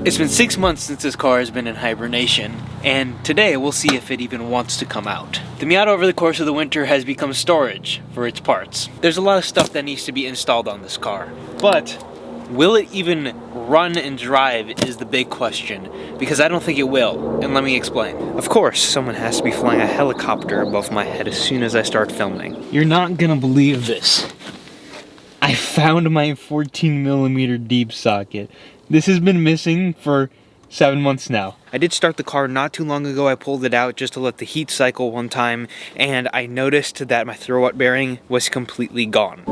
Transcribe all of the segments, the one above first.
It's been 6 months since this car has been in hibernation, and today we'll see if it even wants to come out. The Miata over the course of the winter has become storage for its parts. There's a lot of stuff that needs to be installed on this car, but will it even run and drive is the big question, because I don't think it will, and let me explain. Of course, someone has to be flying a helicopter above my head as soon as I start filming. You're not gonna believe this. I found my 14mm deep socket. This has been missing for 7 months now. I did start the car not too long ago. I pulled it out just to let the heat cycle one time, and I noticed that my throwout bearing was completely gone.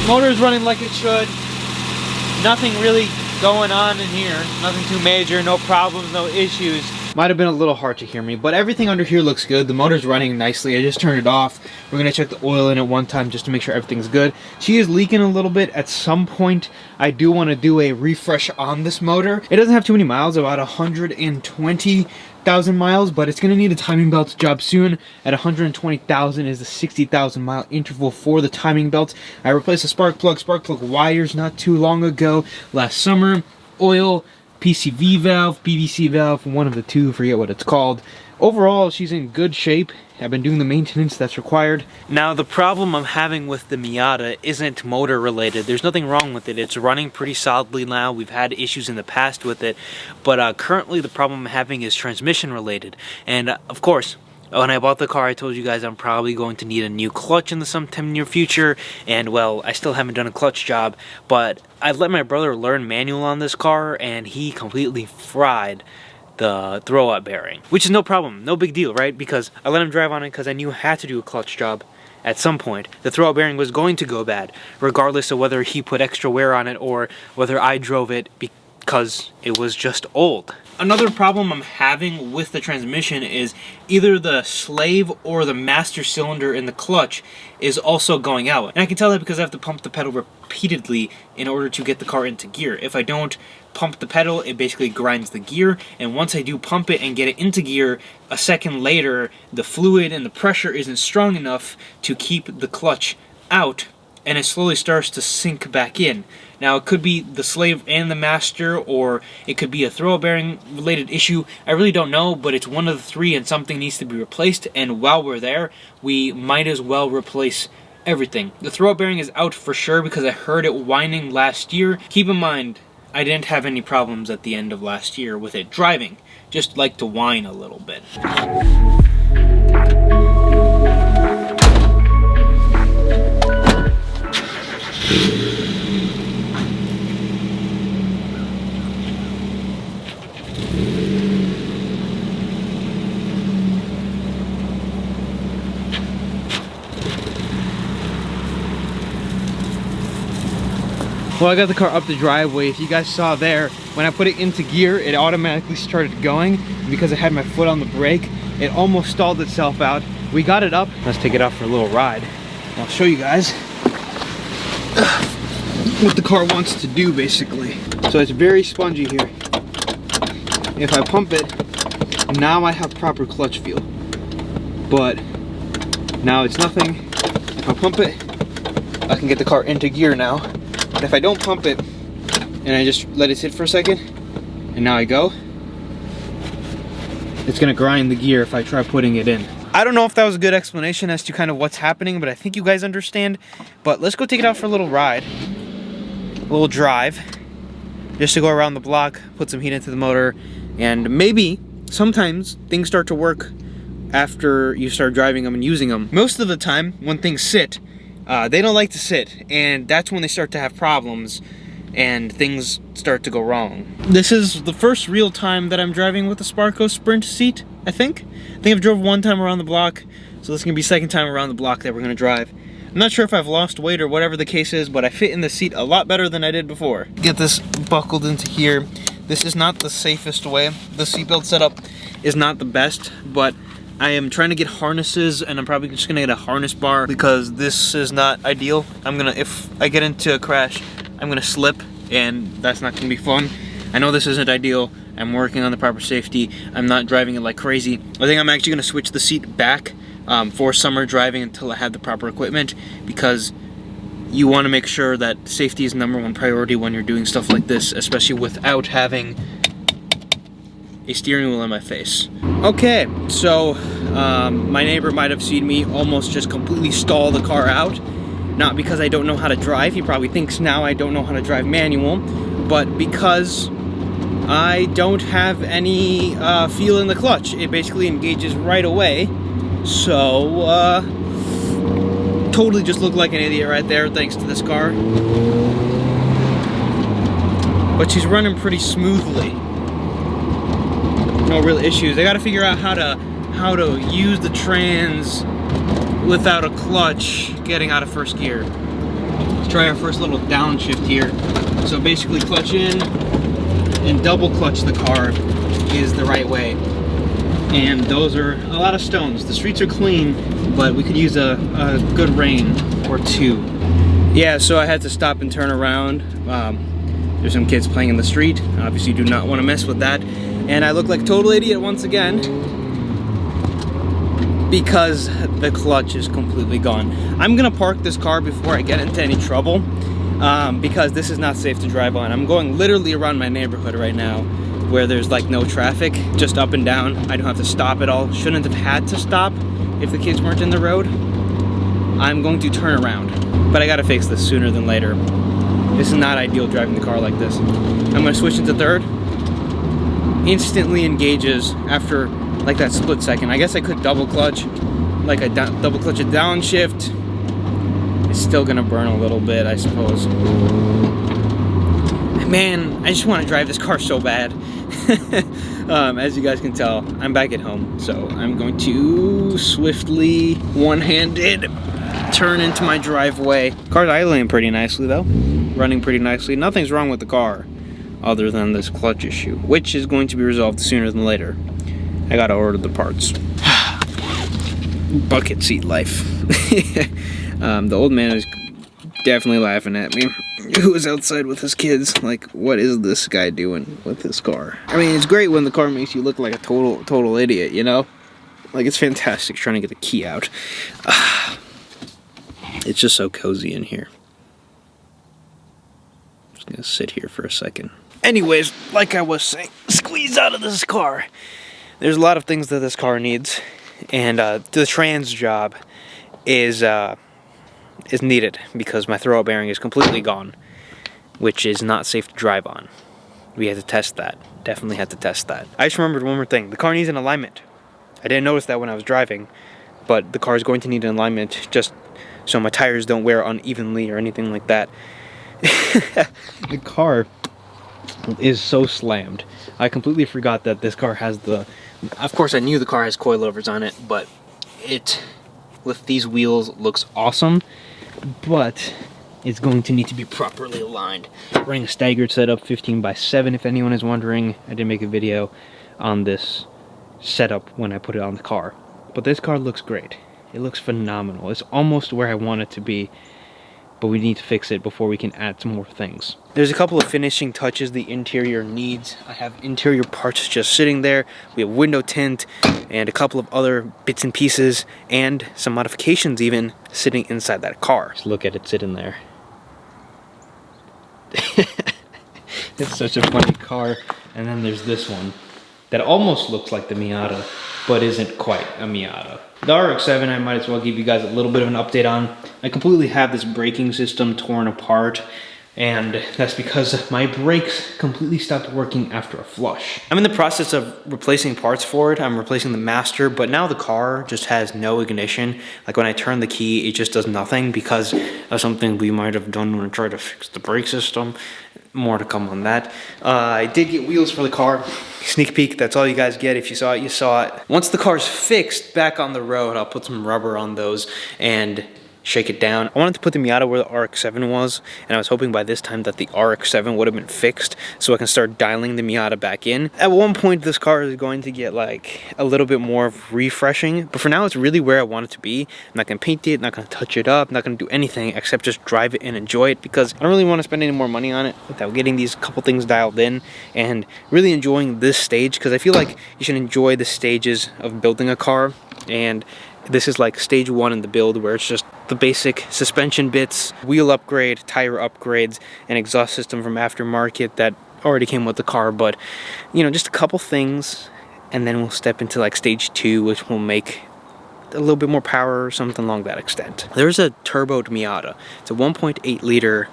Motor's running like it should. Nothing really going on in here. Nothing too major, no problems, no issues. Might have been a little hard to hear me, but everything under here looks good. The motor's running nicely. I just turned it off. We're gonna check the oil in it one time just to make sure everything's good. She is leaking a little bit. At some point, I do want to do a refresh on this motor. It doesn't have too many miles, about 120,000 miles, but it's gonna need a timing belt job soon. At 120,000 is the 60,000 mile interval for the timing belt. I replaced the spark plug wires not too long ago, last summer. Oil, PCV valve, PVC valve, one of the two, forget what it's called. Overall, she's in good shape. I've been doing the maintenance that's required. Now, the problem I'm having with the Miata isn't motor related. There's nothing wrong with it. It's running pretty solidly now. We've had issues in the past with it, but currently the problem I'm having is transmission related. And of course, when I bought the car, I told you guys I'm probably going to need a new clutch in the sometime near future, and well, I still haven't done a clutch job, but I've let my brother learn manual on this car, and he completely fried the throwout bearing, which is no problem, no big deal, right? Because I let him drive on it because I knew I had to do a clutch job at some point. The throwout bearing was going to go bad, regardless of whether he put extra wear on it or whether I drove it because it was just old. Another problem I'm having with the transmission is either the slave or the master cylinder in the clutch is also going out. And I can tell that because I have to pump the pedal repeatedly in order to get the car into gear. If I don't pump the pedal, it basically grinds the gear, and once I do pump it and get it into gear, a second later, the fluid and the pressure isn't strong enough to keep the clutch out, and it slowly starts to sink back in. Now, it could be the slave and the master, or it could be a throwout bearing related issue. I really don't know, but it's one of the three and something needs to be replaced, and while we're there, we might as well replace everything. The throwout bearing is out for sure because I heard it whining last year. Keep in mind, I didn't have any problems at the end of last year with it driving, just like to whine a little bit. Well, I got the car up the driveway. If you guys saw there, when I put it into gear, it automatically started going. Because I had my foot on the brake, it almost stalled itself out. We got it up. Let's take it out for a little ride. I'll show you guys what the car wants to do, basically. So it's very spongy here. If I pump it, now I have proper clutch feel. But now it's nothing. If I pump it, I can get the car into gear now. But if I don't pump it, and I just let it sit for a second, and now I go, it's gonna grind the gear if I try putting it in. I don't know if that was a good explanation as to kind of what's happening, but I think you guys understand. But let's go take it out for a little ride, a little drive, just to go around the block, put some heat into the motor, and maybe sometimes things start to work after you start driving them and using them. Most of the time, when things sit, they don't like to sit, and that's when they start to have problems and things start to go wrong. This is the first real time that I'm driving with the Sparco Sprint seat, I think. I've drove one time around the block, so this is gonna be second time around the block that we're gonna drive. I'm not sure if I've lost weight or whatever the case is, but I fit in the seat a lot better than I did before. Get this buckled into here. This is not the safest way. The seatbelt setup is not the best, but I am trying to get harnesses, and I'm probably just gonna get a harness bar because this is not ideal. If I get into a crash, I'm gonna slip, and that's not gonna be fun. I know this isn't ideal. I'm working on the proper safety. I'm not driving it like crazy. I think I'm actually gonna switch the seat back for summer driving until I have the proper equipment, because you wanna make sure that safety is #1 priority when you're doing stuff like this, especially without having a steering wheel in my face. Okay, so my neighbor might have seen me almost just completely stall the car out. Not because I don't know how to drive. He probably thinks now I don't know how to drive manual, but because I don't have any feel in the clutch. It basically engages right away. So, totally just looked like an idiot right there thanks to this car. But she's running pretty smoothly. No real issues. I gotta figure out how to use the trans without a clutch getting out of first gear. Let's try our first little downshift here. So basically clutch in and double clutch the car is the right way. And those are a lot of stones. The streets are clean, but we could use a good rain or two. Yeah, so I had to stop and turn around. There's some kids playing in the street. Obviously do not want to mess with that. And I look like a total idiot once again because the clutch is completely gone. I'm gonna park this car before I get into any trouble because this is not safe to drive on. I'm going literally around my neighborhood right now where there's like no traffic, just up and down. I don't have to stop at all. Shouldn't have had to stop if the kids weren't in the road. I'm going to turn around, but I gotta fix this sooner than later. This is not ideal driving the car like this. I'm gonna switch into third. Instantly engages after like that split second. I guess I could double clutch, like a double clutch a downshift. It's still gonna burn a little bit, I suppose. Man, I just want to drive this car so bad. As you guys can tell, I'm back at home, so I'm going to swiftly, one-handed, turn into my driveway. Car's idling pretty nicely though, running pretty nicely. Nothing's wrong with the car other than this clutch issue, which is going to be resolved sooner than later. I gotta order the parts. Bucket seat life. The old man is definitely laughing at me. Who was outside with his kids? Like, what is this guy doing with this car? I mean, it's great when the car makes you look like a total idiot, you know? Like, it's fantastic trying to get the key out. It's just so cozy in here. Just gonna sit here for a second. Anyways, like I was saying, squeeze out of this car. There's a lot of things that this car needs, and the trans job is needed because my throwout bearing is completely gone, which is not safe to drive on. We had to test that. Definitely had to test that. I just remembered one more thing. The car needs an alignment. I didn't notice that when I was driving, but the car is going to need an alignment just so my tires don't wear unevenly or anything like that. The car is so slammed. I completely forgot that this car has the... Of course, I knew the car has coilovers on it, but it, with these wheels, looks awesome. But it's going to need to be properly aligned. Running a staggered setup, 15x7, if anyone is wondering. I did make a video on this setup when I put it on the car. But this car looks great. It looks phenomenal. It's almost where I want it to be. But we need to fix it before we can add some more things. There's a couple of finishing touches the interior needs. I have interior parts just sitting there. We have window tint and a couple of other bits and pieces and some modifications even sitting inside that car. Just look at it sitting there. It's such a funny car. And then there's this one that almost looks like the Miata, but isn't quite a Miata. The RX-7 I might as well give you guys a little bit of an update on. I completely have this braking system torn apart, and that's because my brakes completely stopped working after a flush. I'm in the process of replacing parts for it. I'm replacing the master, but now the car just has no ignition. Like when I turn the key, it just does nothing because of something we might have done when I tried to fix the brake system. More to come on that. I did get wheels for the car. Sneak peek, that's all you guys get. If you saw it, you saw it. Once the car's fixed back on the road, I'll put some rubber on those and shake it down. I wanted to put the Miata where the RX-7 was, and I was hoping by this time that the RX-7 would have been fixed so I can start dialing the Miata back in. At one point, this car is going to get like a little bit more refreshing, but for now, it's really where I want it to be. I'm not gonna paint it, not gonna touch it up, not gonna do anything except just drive it and enjoy it, because I don't really want to spend any more money on it without getting these couple things dialed in and really enjoying this stage, because I feel like you should enjoy the stages of building a car, and this is like stage 1 in the build, where it's just the basic suspension bits, wheel upgrade, tire upgrades, and exhaust system from aftermarket that already came with the car. But you know, just a couple things, and then we'll step into like stage 2, which will make a little bit more power or something along that extent. There's a turboed Miata. It's a 1.8 liter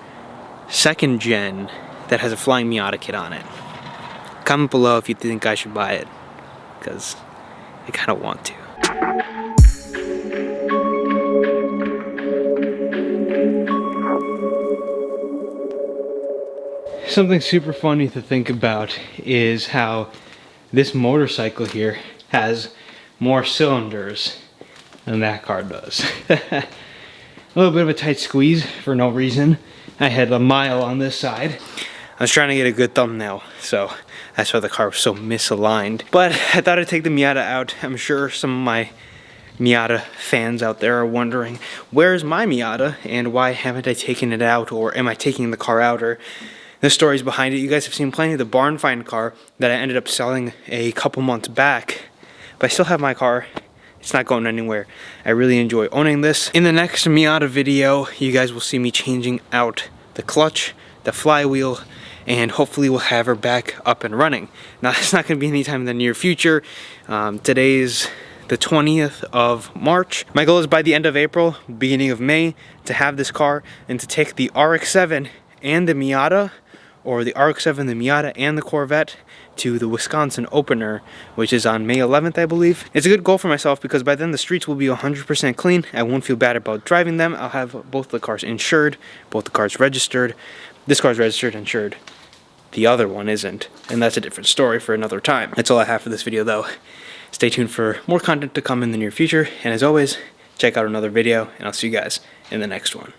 2nd gen that has a Flying Miata kit on it. Comment below if you think I should buy it, because I kind of want to. Something super funny to think about is how this motorcycle here has more cylinders than that car does. A little bit of a tight squeeze for no reason. I had a mile on this side. I was trying to get a good thumbnail, so that's why the car was so misaligned. But I thought I'd take the Miata out. I'm sure some of my Miata fans out there are wondering, where's my Miata and why haven't I taken it out, or am I taking the car out, or the stories behind it. You guys have seen plenty of the barn find car that I ended up selling a couple months back, but I still have my car. It's not going anywhere. I really enjoy owning this. In the next Miata video, you guys will see me changing out the clutch, the flywheel, and hopefully we'll have her back up and running. Now, it's not going to be anytime in the near future. Today's the 20th of March. My goal is by the end of April, beginning of May, to have this car and to take the RX-7 and the Miata, or the RX-7, the Miata, and the Corvette to the Wisconsin opener, which is on May 11th, I believe. It's a good goal for myself because by then the streets will be 100% clean. I won't feel bad about driving them. I'll have both the cars insured, both the cars registered. This car's registered, insured. The other one isn't, and that's a different story for another time. That's all I have for this video, though. Stay tuned for more content to come in the near future, and as always, check out another video, and I'll see you guys in the next one.